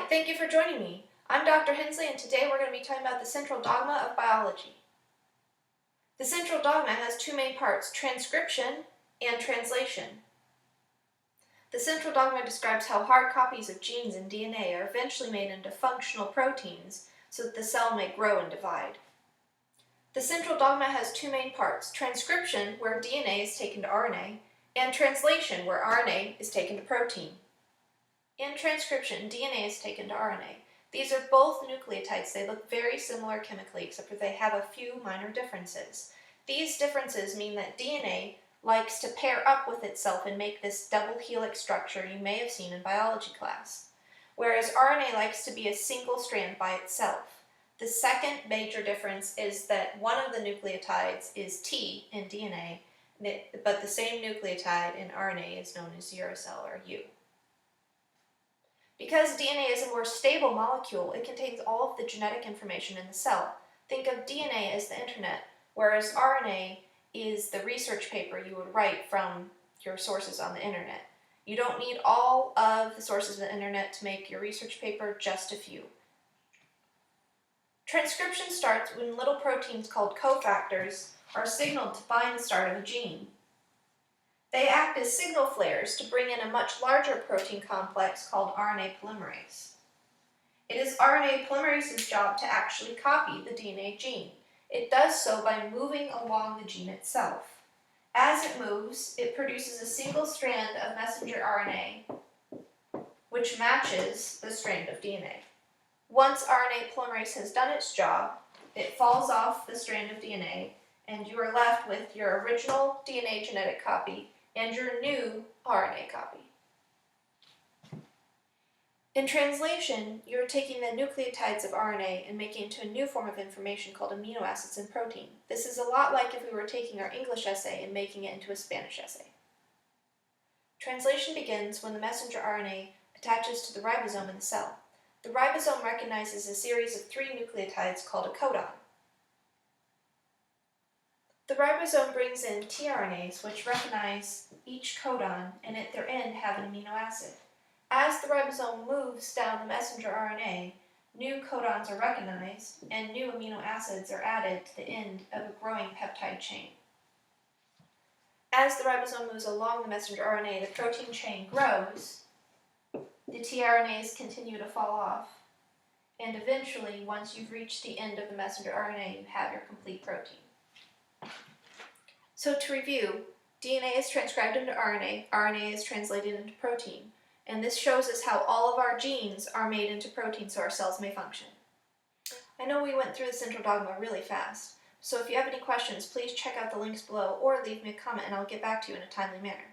Hi, thank you for joining me. I'm Dr. Hensley, and today we're going to be talking about the central dogma of biology. The central dogma has two main parts, transcription and translation. The central dogma describes how hard copies of genes in DNA are eventually made into functional proteins so that the cell may grow and divide. The central dogma has two main parts, transcription, where DNA is taken to RNA, and translation, where RNA is taken to protein. In transcription, DNA is taken to RNA. These are both nucleotides. They look very similar chemically, except for they have a few minor differences. These differences mean that DNA likes to pair up with itself and make this double helix structure you may have seen in biology class, whereas RNA likes to be a single strand by itself. The second major difference is that one of the nucleotides is T in DNA, but the same nucleotide in RNA is known as uracil or U. Because DNA is a more stable molecule, it contains all of the genetic information in the cell. Think of DNA as the internet, whereas RNA is the research paper you would write from your sources on the internet. You don't need all of the sources of the internet to make your research paper, just a few. Transcription starts when little proteins called cofactors are signaled to bind the start of a gene. They act as signal flares to bring in a much larger protein complex called RNA polymerase. It is RNA polymerase's job to actually copy the DNA gene. It does so by moving along the gene itself. As it moves, it produces a single strand of messenger RNA, which matches the strand of DNA. Once RNA polymerase has done its job, it falls off the strand of DNA, and you are left with your original DNA genetic copy and your new RNA copy. In translation, you're taking the nucleotides of RNA and making it into a new form of information called amino acids in protein. This is a lot like if we were taking our English essay and making it into a Spanish essay. Translation begins when the messenger RNA attaches to the ribosome in the cell. The ribosome recognizes a series of 3 nucleotides called a codon. The ribosome brings in tRNAs, which recognize each codon and at their end have an amino acid. As the ribosome moves down the messenger RNA, new codons are recognized and new amino acids are added to the end of a growing peptide chain. As the ribosome moves along the messenger RNA, the protein chain grows, the tRNAs continue to fall off, and eventually, once you've reached the end of the messenger RNA, you have your complete protein. So to review, DNA is transcribed into RNA, RNA is translated into protein, and this shows us how all of our genes are made into protein so our cells may function. I know we went through the central dogma really fast, so if you have any questions, please check out the links below or leave me a comment and I'll get back to you in a timely manner.